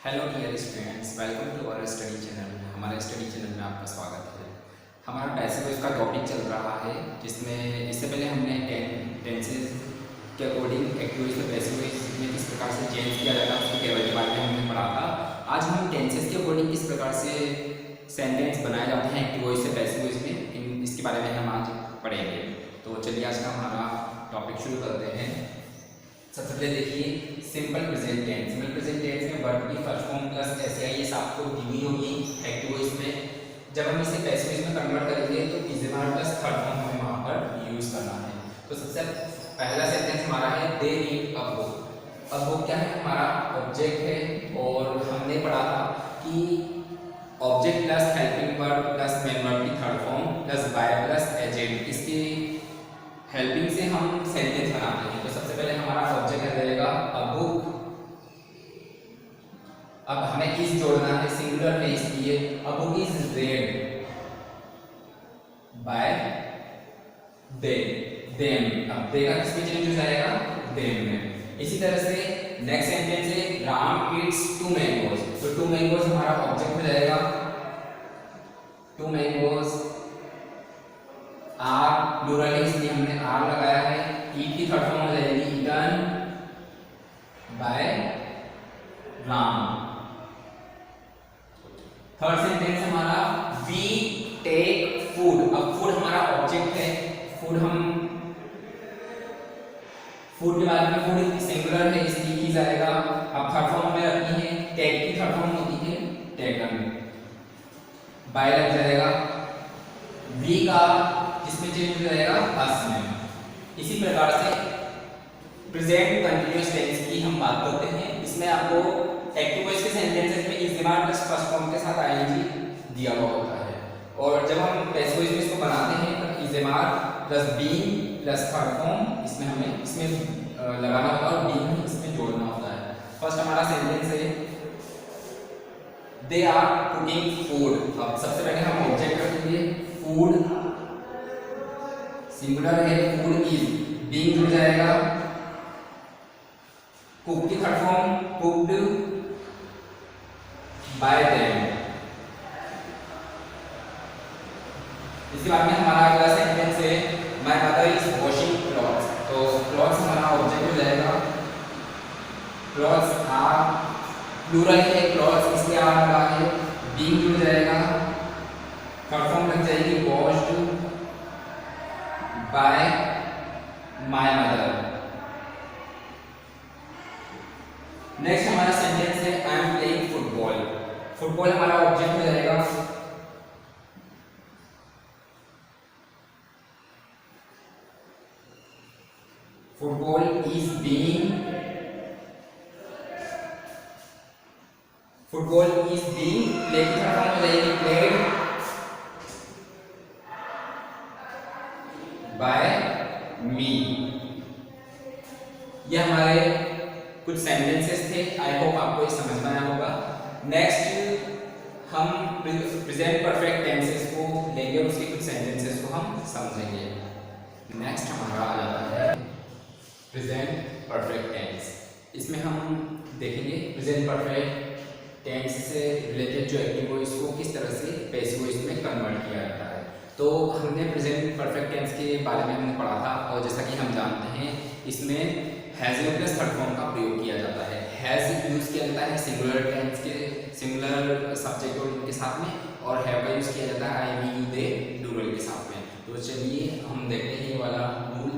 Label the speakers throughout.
Speaker 1: Hello dear students, welcome to our study channel. हमारे study channel में आपका स्वागत है। हमारा पैसिव वॉइस का टॉपिक चल रहा है, जिसमें इससे पहले हमने टेंसेस के अकॉर्डिंग एक्टिव वॉइस में पैसिव वॉइस में किस प्रकार से चेंज किया जाता है उसके टेबल के बारे में हमने पढ़ा था। आज हम टेंसेस के अकॉर्डिंग किस प्रकार से सेंटेंस बनाए जाते हैं एक्टिव वॉइस से पैसिव वॉइस में, इसके बारे में हम आज पढ़ेंगे। तो चलिए आज का हमारा टॉपिक शुरू करते हैं। सबसे पहले देखिए simple present tense. Simple present tense में वर्ब की फर्स्ट फॉर्म प्लस एसआईएस आपको दी हुई होगी एक्टिव वॉइस में। जब हम इसे पैसिव वॉइस में कन्वर्ट करेंगे तो is verb plus third form हमें वहां पर यूज करना है। तो सबसे पहला सेंटेंस हमारा है दे रीड अ बुक। अब बुक क्या है, हमारा ऑब्जेक्ट है और हमने पढ़ा था कि object plus helping verb plus main verb की third form plus by plus agent, इसकी हेल्पिंग से हम सेंटेंस बनाते हैं। तो सबसे पहले हमारा ऑब्जेक्ट रहेगा अ बुक। अब हमें इस जोड़ना है, सिंगुलर है इसलिए a book is red bye them. अब दे का किसमें चेंज हो जाएगा, देम में। इसी तरह से नेक्स्ट सेंटेंस है राम ईट्स 2 मैंगोज। तो 2 मैंगोज हमारा ऑब्जेक्ट हो जाएगा। 2 मैंगोज आर प्लूरल है इसलिए हमने आर लगाया है। ईट की थर्ड फॉर्म हो जाएगी eaten by Ram. Third sentence हमारा वी टेक फूड। अब फूड हमारा ऑब्जेक्ट है। फूड के बाद में फूड सिंगुलर है इसलिए की जाएगा। अब थर्ड फॉर्म में रखनी है, टेक की थर्ड फॉर्म होती है टेकन, बाय लग जाएगा। वी का इसमें चेंज हो जाएगा अस में। इसी प्रकार से प्रेजेंट कंटीन्यूअस टेंस की हम बात करते हैं। इसमें आपको एक्टिव वॉइस के सेंटेंसेस में इज प्लस फर्स्ट फॉर्म के साथ आईएनजी दिया हुआ होता है, और जब हम पैसिव वॉइस में इसको बनाते हैं तो is plus being plus third form इसमें लगाना होता है और बीइंग इसमें जोड़ना होता है। फर्स्ट हमारा सेंटेंस है दे आर कुकिंग फूड। अब सबसे पहले हम ऑब्जेक्ट रखेंगे फूड, सिंगुलर है, फूड इज, बीइंग हो जाएगा, कुक की third form cooked bye them. इसके बाद में हमारा अगला सेंटेंस है my mother is washing clothes. तो क्लॉथ्स हमारा ऑब्जेक्ट हो जाएगा। क्लॉथ्स आर प्लूरल है, क्लॉथ्स इसलिए आर लगा है, बीइंग हो जाएगा, थर्ड फॉर्म लग जाएगी washed bye my mother. Next हमारा सेंटेंस है I am playing football. Football हमारा ऑब्जेक्ट हो जाएगा। Football is being, football is being play की थर्ड फॉर्म हो जाएगी प्लेड बाय मी। ये हमारे कुछ सेंटेंसेस थे। आई होप आपको ये समझ में आया होगा। नेक्स्ट हम प्रेजेंट परफेक्ट टेंसेस को लेंगे और उसके कुछ सेंटेंसेस को हम समझेंगे। नेक्स्ट हमारा आ जाता है प्रेजेंट परफेक्ट टेंस। इसमें हम देखेंगे प्रेजेंट परफेक्ट टेंस से रिलेटेड जो एक्टिव वॉइस को किस तरह से पैसिव वॉइस में कन्वर्ट किया जाता है। तो हमने प्रेजेंट परफेक्ट टेंस के बारे में हमने पढ़ा था, और जैसा कि हम जानते हैं इसमें हैज प्लस थर्ड फॉर्म का प्रयोग किया जाता है। हैज यूज किया जाता है सिंगुलर टेंस के, सिंगुलर सब्जेक्ट और के साथ में, और हैव का यूज किया जाता है आई वी यू दे प्लूरल के साथ में। तो चलिए हम देखते हैं ये वाला रूल।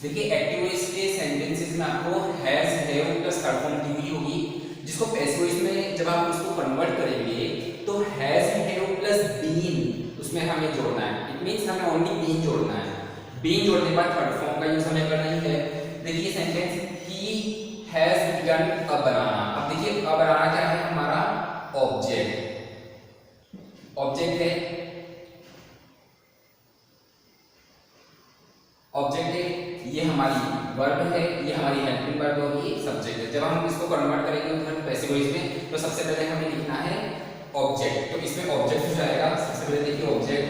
Speaker 1: देखिए एक्टिव वॉइस के सेंटेंसेस में आपको has have plus third form दी हुई होगी, जिसको पैसिव वॉइस में जब आप उसको कन्वर्ट करेंगे तो हैज हैव प्लस बीन उसमें हमें जोड़ना है। इट मींस हमें ओनली बीन जोड़ना है। बीन जोड़ने के बाद थर्ड फॉर्म का यूज हमें करना ही है। देखिए सेंटेंस ही हैज बिगन अ बनाना। अब देखिए अ बनाना क्या है, हमारा ऑब्जेक्ट, ऑब्जेक्ट है, ऑब्जेक्ट है, ये हमारी वर्ब है, ये हमारी हेल्पिंग वर्ब होगी, सब्जेक्ट है। जब हम इसको कन्वर्ट करेंगे पैसिव वॉइस में तो सबसे पहले हमें लिखना है ऑब्जेक्ट। तो इसमें ऑब्जेक्ट हो जाएगा। सबसे पहले देखिए ऑब्जेक्ट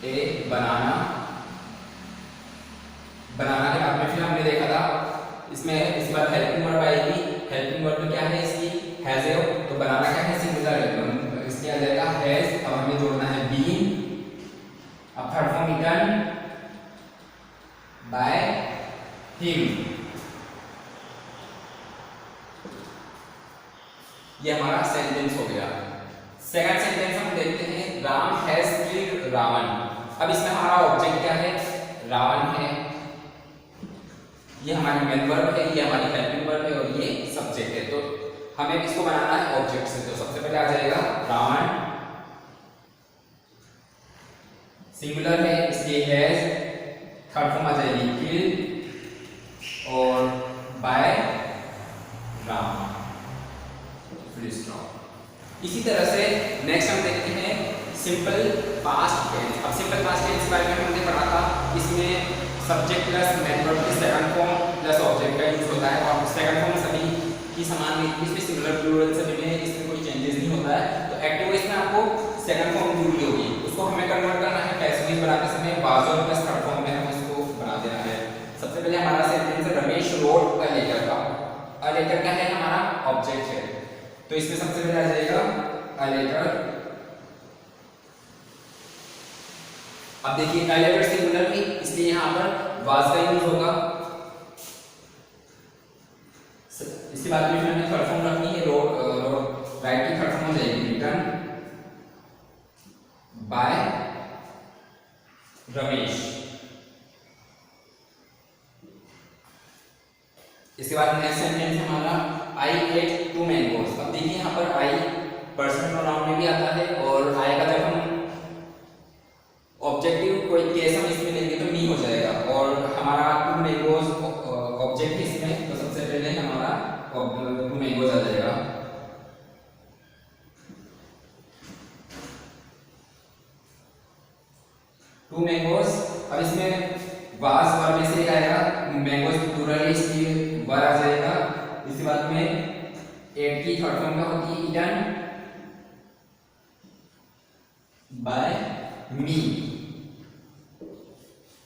Speaker 1: ए बनाना, बनाना के बाद में फिर हमने देखा था इसमें इस बार हेल्पिंग वर्ब आएगी। हेल्पिंग वर्ब क्या है इसकी, हैज हिम। ये हमारा सेंटेंस हो गया। सेकंड सेंटेंस हम देखते हैं, राम हैज किल्ड रावण। अब इसमें हमारा ऑब्जेक्ट क्या है, रावण है, ये हमारी मेन वर्ब है, ये हमारी हेल्पिंग वर्ब है और ये सब्जेक्ट है। तो हमें इसको बनाना है ऑब्जेक्ट से। तो सबसे पहले आ जाएगा रावण, सिंगुलर है इसलिए हैज, थर्ड फॉर्म आ जाएगी किल और बाय राम, फुल स्टॉप। इसी तरह से नेक्स्ट हम देखते हैं सिंपल पास्ट टेंस। अब सिंपल पास्ट टेंस के बारे में हमने पढ़ा था, इसमें सब्जेक्ट प्लस मेन वर्ब की सेकंड फॉर्म प्लस ऑब्जेक्ट का यूज होता है और सेकंड फॉर्म सभी की समान है, इसमें सिंगुलर प्लूरल सभी में इसमें कोई चेंजेस नहीं होता है। तो एक्टिव वॉइस में आपको सेकंड फॉर्म जरूरी होगी, उसको हमें कन्वर्ट करना है पैसिव वॉइस बनाते समय वाज और प्लस थर्ड फॉर्म में हमें इसको बना देना है। सबसे पहले हमारा सेंटेंस है रमेश रोड अ लेटर का। अ लेटर क्या है, हमारा ऑब्जेक्ट है, तो इसमें सबसे पहले आ जाएगा अ लेटर। अब देखिए अ लेटर सिंगुलर थी इसलिए यहां पर वाज का यूज होगा। इसके बाद में हमने थर्ड फॉर्म रखनी है, रोड राइट की थर्ड फॉर्म हो जाएगी रिटर्न बाय रमेश। इसके बाद नेक्स्ट सेंटेंस हमारा आई एट टू मैंगोज। अब देखिए यहाँ पर आई पर्सनल प्रोनाउन में भी आता है और आई का जब हम ऑब्जेक्टिव कोई केस हम इसमें लेंगे तो मी हो जाएगा और हमारा टू मैंगोज ऑब्जेक्ट इसमें, तो सबसे पहले हमारा टू मैंगोज आ जाएगा। टू मैंगोज, अब इसमें वाज वर्ब में से आएगा, मैंगोज प्लूरल है इसलिए वर आ जाएगा। इसके बाद में एट की थर्ड फॉर्म क्या होती है, ईटन बाय मी।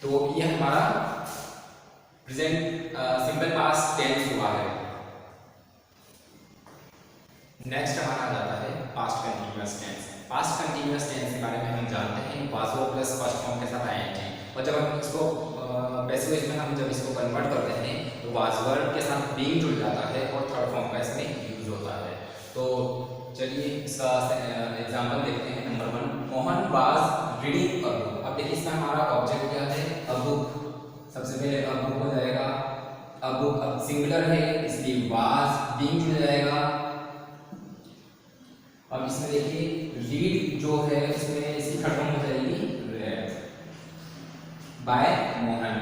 Speaker 1: तो ये हमारा प्रेजेंट सिंपल पास्ट टेंस हुआ है। नेक्स्ट हमारा आ जाता है past continuous tense. Past continuous tense के बारे में हम जानते हैं was verb plus first form के साथ आएंगे और जब हम इसको पैसिव वॉइस में हम जब इसको कन्वर्ट करते हैं तो वाज वर्ब के साथ बीइंग जुड़ जाता है और थर्ड फॉर्म का इसमें यूज होता है। तो चलिए इसका एग्जांपल देखते हैं। Number 1, Mohan was reading a book. अब देखिए इसमें हमारा ऑब्जेक्ट क्या है, अ बुक। सबसे पहले अ बुक हो जाएगा, अ बुक अब सिंगुलर है इसलिए वाज बीइंग जुड़ जाएगा। अब इसमें देखिए रीड जो है इसमें इसकी थर्ड फॉर्म हो जाएगी read by Mohan.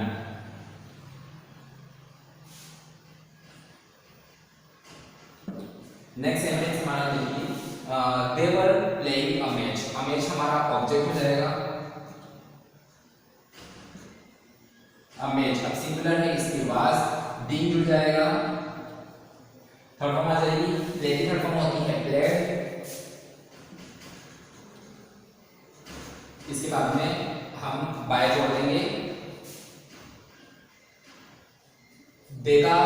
Speaker 1: Next sentence हमारा देखिए they were playing a match. A match हमारा ऑब्जेक्ट हो जाएगा, अ मैच अब सिंगुलर है इसलिए वाज बीइंग जुड़ जाएगा। थर्ड फॉर्म आ जाएगी, प्ले की थर्ड फॉर्म होती है प्लेड। इसके बाद में हम बाय जोड़ देंगे, देगा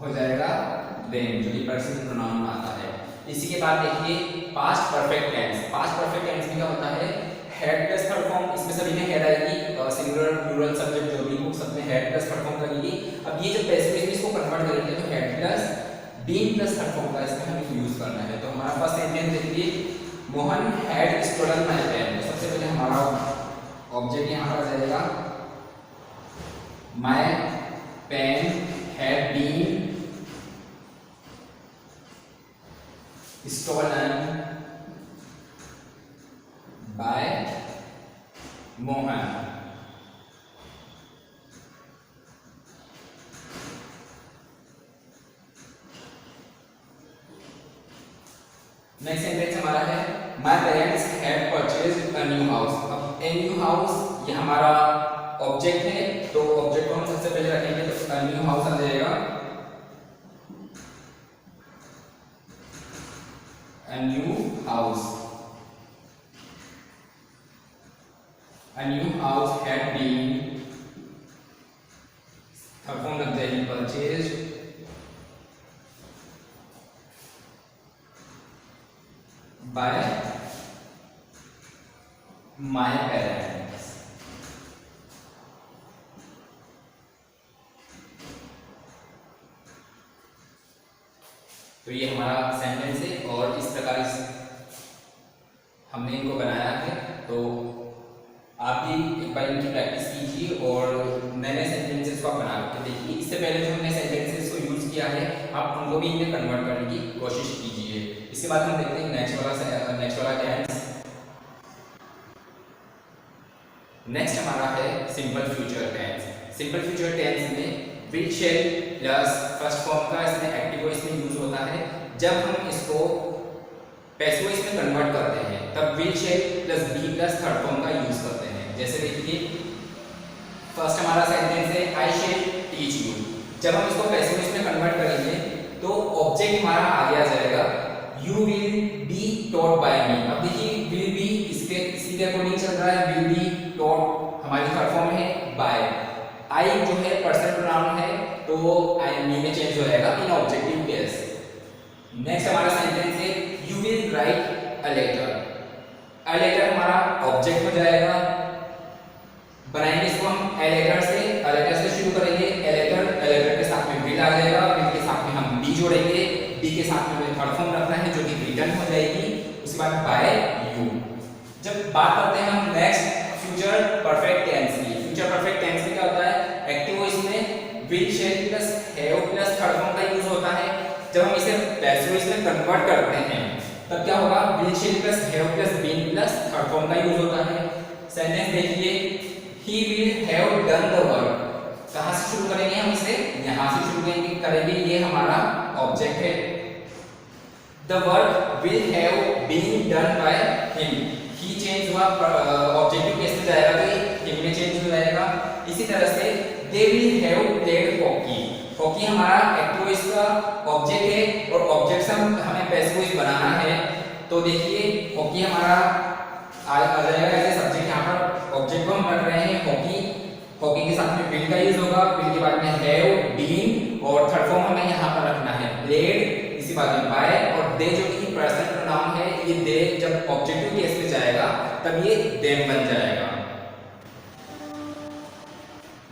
Speaker 1: हो जाएगा देन, जो कि पर्सनल प्रोनाउन में आता है। इसी के बाद देखिए past perfect tense. Past perfect tense में क्या होता है, हेड प्लस थर्ड फॉर्म, इसमें सभी में हेड आएगी, सिंगुलर प्लूरल सब्जेक्ट जो भी हो सब में हेड प्लस थर्ड फॉर्म लगेगी। अब ये जब पैसिव में इसको कन्वर्ट करेंगे तो head plus being plus third form का इसमें हमें यूज करना है। तो हमारा फर्स्ट सेंटेंस देखिए Mohan had stolen my pen. तो सबसे पहले हमारा ऑब्जेक्ट यहाँ पर आ जाएगा, my pen had been stolen by Mohan. Next sentence हमारा है my parents had purchased a new house. अब ए न्यू हाउस ये हमारा ऑब्जेक्ट है, तो ऑब्जेक्ट को हम सबसे पहले रखेंगे तो अ न्यू हाउस आ जाएगा, a new house. A new house had been, third form लग जाएगी परचेज्ड बाय माय पेरेंट्स। तो ये हमारा सेंटेंस है और इस प्रकार हमने इनको बनाया है। तो आप भी एक बार इनकी प्रैक्टिस कीजिए और नए नए सेंटेंसेस को आप बना के देखिए। इससे पहले जो हमने सेंटेंसेस को यूज़ किया है आप उनको भी इनमें कन्वर्ट करने की कोशिश कीजिए। इसके बाद हम देखते हैं नेक्स्ट वाला टेंस। नेक्स्ट हमारा है simple future tense. Simple future tense में will shall plus first form का इसमें एक्टिव वॉइस में यूज होता है। जब हम इसको पैसिव वॉइस में कन्वर्ट करते हैं तब will shall plus be plus third form का यूज करते हैं। जैसे देखिए फर्स्ट हमारा सेंटेंस है आई शैल टीच यू। जब हम इसको पैसिव वॉइस में कन्वर्ट करेंगे तो ऑब्जेक्ट हमारा आगे आ जाएगा you will be taught by me. अब देखिए विल बी इसी के अकॉर्डिंग चल रहा है, विल बी टॉट हमारी थर्ड फॉर्म है बाय। आई जो है पर्सन प्रोनाउन है तो आई मी में चेंज हो जाएगा इन ऑब्जेक्टिव केस। नेक्स्ट हमारा सेंटेंस है you will write a letter. A letter हमारा ऑब्जेक्ट हो जाएगा। बनाएंगे इसको हम ए लेटर से शुरू करेंगे। ए लेटर के साथ में विल आ जाएगा, विल के साथ में हम बी जोड़ेंगे, बी के साथ में थर्ड फॉर्म रखना है जो कि रिटर्न हो जाएगी। उसके बाद बाय यू। जब बात करते हैं हम नेक्स्ट फ्यूचर परफेक्ट टेंस की। फ्यूचर परफेक्ट टेंस में क्या होता है, एक्टिव वॉइस में will shall plus have plus third form का यूज होता है। जब हम इसे पैसिव वॉइस में कन्वर्ट करते हैं तब क्या होगा, will shall plus have plus been plus third form का यूज होता है। सेंटेंस देखिए he will have done the work. कहां से शुरू करेंगे हम इसे, यहां से शुरू करेंगे। ये हमारा ऑब्जेक्ट है। The work will have been done by him. He change हुआ, ऑब्जेक्टिव केस में जाएगा तो हिम में चेंज हो जाएगा। इसी तरह से they will have played hockey. Hockey हमारा एक्टिव वॉइस का ऑब्जेक्ट है और ऑब्जेक्ट से हमें पैसिव वॉइस बनाना है। तो देखिए हॉकी हमारा आ जाएगा एज ए सब्जेक्ट। यहाँ पर ऑब्जेक्ट को हम रख रहे हैं हॉकी। हॉकी के साथ में विल का यूज होगा, विल के बाद में हैव बीन और थर्ड फॉर्म हमें यहाँ पर रखना है प्लेड। इसी बात में बाय और दे जो कि पर्सनल प्रोनाउन है, ये दे जब ऑब्जेक्टिव केस में जाएगा तब ये देम बन जाएगा।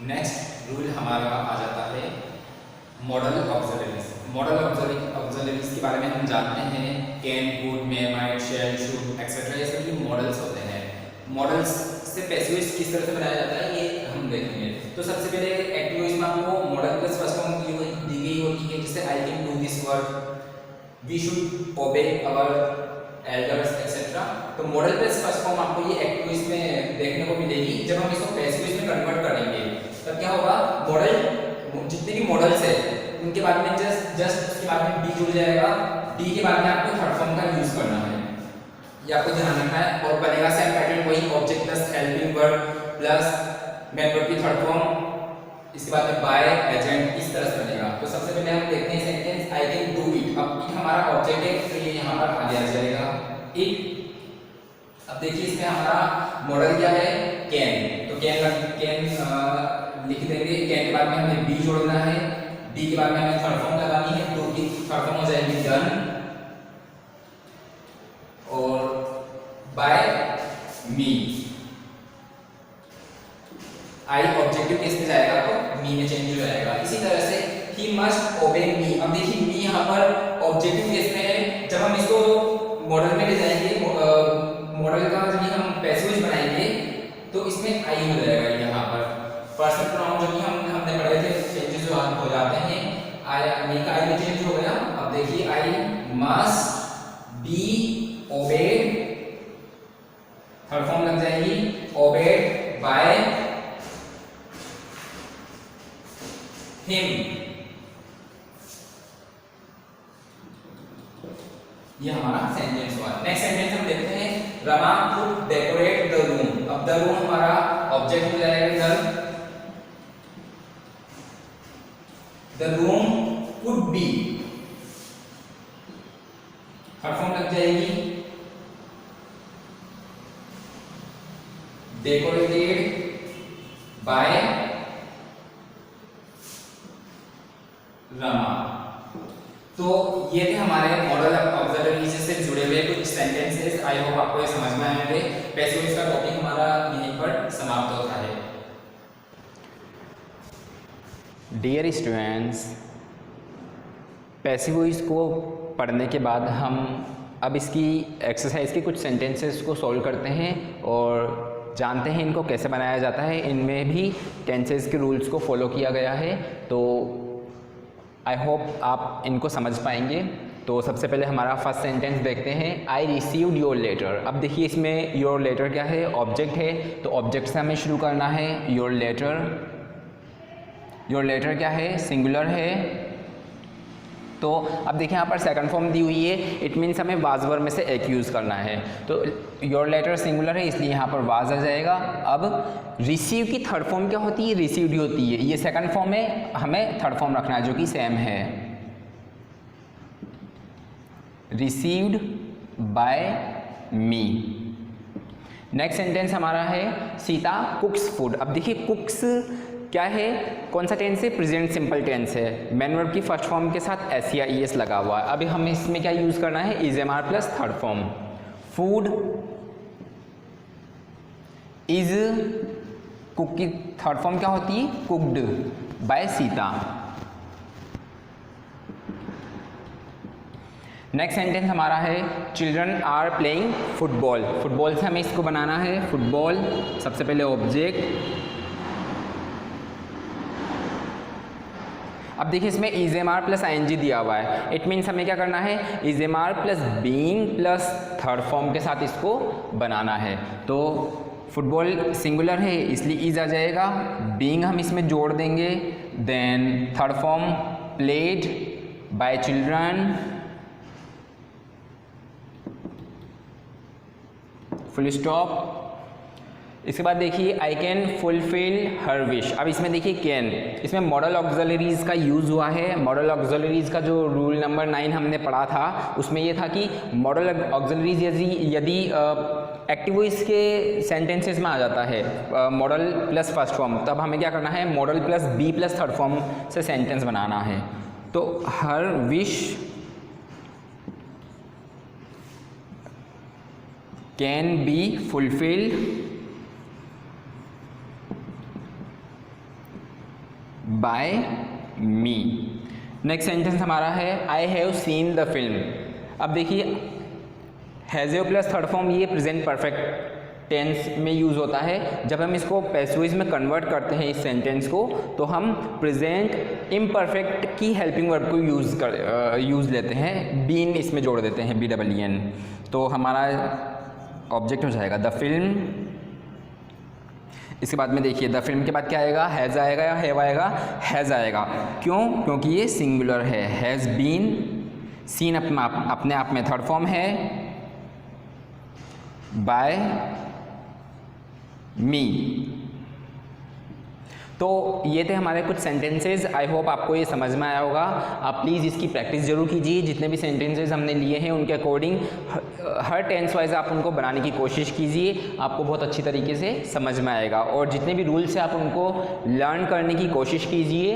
Speaker 1: नेक्स्ट रूल हमारा आ जाता है मॉडल ऑक्सिलरीज। मॉडल ऑक्सिलरीज के बारे में हम जानते हैं can, could, may, might, shall, should etcetera, ये सभी मॉडल्स होते हैं। मॉडल्स से पैसिव वॉइस किस तरह से बनाया जाता है ये हम देखेंगे। तो सबसे पहले एक्टिव वॉइस में आपको मॉडल प्लस फर्स्ट फॉर्म दी गई होती है, जैसे I can do this work, we should obey our elders etcetera. तो मॉडल प्लस फर्स्ट फॉर्म आपको ये एक्टिव वॉइस में देखने को मिलेगी। जब हम इसको पैसिव वॉइस में कन्वर्ट करेंगे तब क्या होगा, मॉडल जितने भी मॉडल्स है उनके बाद में जस्ट उसके बाद में डी जुड़ जाएगा। डी के बाद में आपको थर्ड फॉर्म का यूज करना है, ये आपको ध्यान रखना है। और बनेगा सेम पैटर्न वही, object plus helping verb plus main verb की थर्ड फॉर्म, इसके बाद में बाय एजेंट, इस तरह से बनेगा। तो सबसे पहले हम देखते हैं sentence I can do it. अब इट हमारा ऑब्जेक्ट है तो ये यहाँ पर आगे आ जाएगा इट। अब देखिए इसमें हमारा मॉडल क्या है, कैन। तो कैन लिख देंगे। कैन के बाद में हमें बी जोड़ना है, बी के बाद में हमें थर्ड फॉर्म लगानी है, तो की थर्ड फॉर्म हो जाएगी डन और by me. I objective case में जाएगा तो मी में चेंज हो जाएगा। इसी तरह से ही मस्ट ओबे मी। अब देखिए मी यहाँ पर ऑब्जेक्टिव केस में है। जब हम इसको मॉडल में ले जाएंगे, मॉडल का जब हम पैसिव वॉइस बनाएंगे तो इसमें आई हो जाएगा। यहाँ पर पर्सनल प्रोनाउन जो कि हमने पढ़े थे चेंजेस हो जाते हैं। आई मी का आई में चेंज हो गया। अब देखिए I must be obeyed, third form लग जाएगी ओबेड बाय हिम। ये हमारा सेंटेंस हुआ। नेक्स्ट सेंटेंस हम देखते हैं Rama could decorate the room. अब द रूम हमारा ऑब्जेक्ट हो जाएगा the room could be, third form लग जाएगी डेकोरेटेड बाय रमा। तो ये थे हमारे मॉडल ऑक्सिलरीज से जुड़े हुए कुछ सेंटेंसेस। आई होप आपको ये समझ में आए होंगे। पैसिव वॉइस का टॉपिक हमारा यहीं पर समाप्त होता है।
Speaker 2: Dear students,
Speaker 1: पैसिव वॉइस को पढ़ने के बाद हम अब इसकी एक्सरसाइज के कुछ सेंटेंसेस को सॉल्व करते हैं और जानते हैं इनको कैसे बनाया जाता है। इनमें भी टेंसेस के रूल्स को फॉलो किया गया है, तो आई होप आप इनको समझ पाएंगे। तो सबसे पहले हमारा फर्स्ट सेंटेंस देखते हैं, आई रिसीव्ड योर लेटर। अब देखिए इसमें योर लेटर क्या है, ऑब्जेक्ट है, तो ऑब्जेक्ट से हमें शुरू करना है। योर लेटर, योर लेटर क्या है, सिंगुलर है। तो अब देखिए यहाँ पर सेकंड फॉर्म दी हुई है, इट मीन्स हमें वाज वर्ब में से एक यूज़ करना है। तो योर लेटर सिंगुलर है इसलिए यहाँ पर वाज आ जाएगा। अब रिसीव की थर्ड फॉर्म क्या होती है, रिसीव्ड होती है। ये सेकंड फॉर्म है, हमें थर्ड फॉर्म रखना है जो कि सेम है, received by me. Next sentence हमारा है, सीता कुक्स फूड। अब देखिए कुक्स क्या है, कौन सा टेंस है, प्रेजेंट सिंपल टेंस है। मैन वर्ब की फर्स्ट फॉर्म के साथ एस या ई एस लगा हुआ है। अभी हमें इसमें क्या यूज़ करना है, is am are plus third form. Food is cook की थर्ड फॉर्म क्या होती है, cooked by Sita. Next sentence हमारा है, children are playing football. Football से हमें इसको बनाना है, फुटबॉल सबसे पहले ऑब्जेक्ट। अब देखिए इसमें is am are plus I N G दिया हुआ है, इट मीन्स हमें क्या करना है, is am are plus being plus third form के साथ इसको बनाना है। तो फुटबॉल सिंगुलर है इसलिए इज आ जाएगा, बीइंग हम इसमें जोड़ देंगे, then third form played by children, full stop. इसके बाद देखिए I can fulfil her wish. अब इसमें देखिए कैन, इसमें मॉडल ऑक्सिलरीज का यूज़ हुआ है। मॉडल ऑक्सिलरीज का जो रूल नंबर 9 हमने पढ़ा था उसमें ये था कि मॉडल ऑक्सिलरीज यदि एक्टिव वॉइस के सेंटेंसेस में आ जाता है मॉडल प्लस फर्स्ट फॉर्म, तब हमें क्या करना है, modal plus be plus third form से सेंटेंस बनाना है। तो her wish can be fulfilled by me. Next sentence हमारा है, I have seen the film. अब देखिए हैज़ प्लस थर्ड फॉर्म ये प्रेजेंट परफेक्ट टेंस में यूज़ होता है। जब हम इसको पैसिव वॉइस में कन्वर्ट करते हैं इस सेंटेंस को, तो हम प्रेजेंट इम्परफेक्ट की हेल्पिंग वर्ब को यूज़ लेते हैं, बीन इसमें जोड़ देते हैं, BEEN। तो हमारा ऑब्जेक्ट हो जाएगा द फिल्म। इसके बाद में देखिए द फिल्म के बाद क्या आएगा, हैज़ आएगा या हैव आएगा, हैज़ आएगा। क्यों, क्योंकि ये सिंगुलर है, हैज़ बीन। सीन अपने आप में थर्ड फॉर्म है, बाय मी। तो ये थे हमारे कुछ सेंटेंसेस। आई होप आपको ये समझ में आया होगा। आप प्लीज़ इसकी प्रैक्टिस जरूर कीजिए। जितने भी सेंटेंसेस हमने लिए हैं उनके अकॉर्डिंग हर टेंस वाइज आप उनको बनाने की कोशिश कीजिए, आपको बहुत अच्छी तरीके से समझ में आएगा। और जितने भी रूल्स हैं आप उनको लर्न करने की कोशिश कीजिए।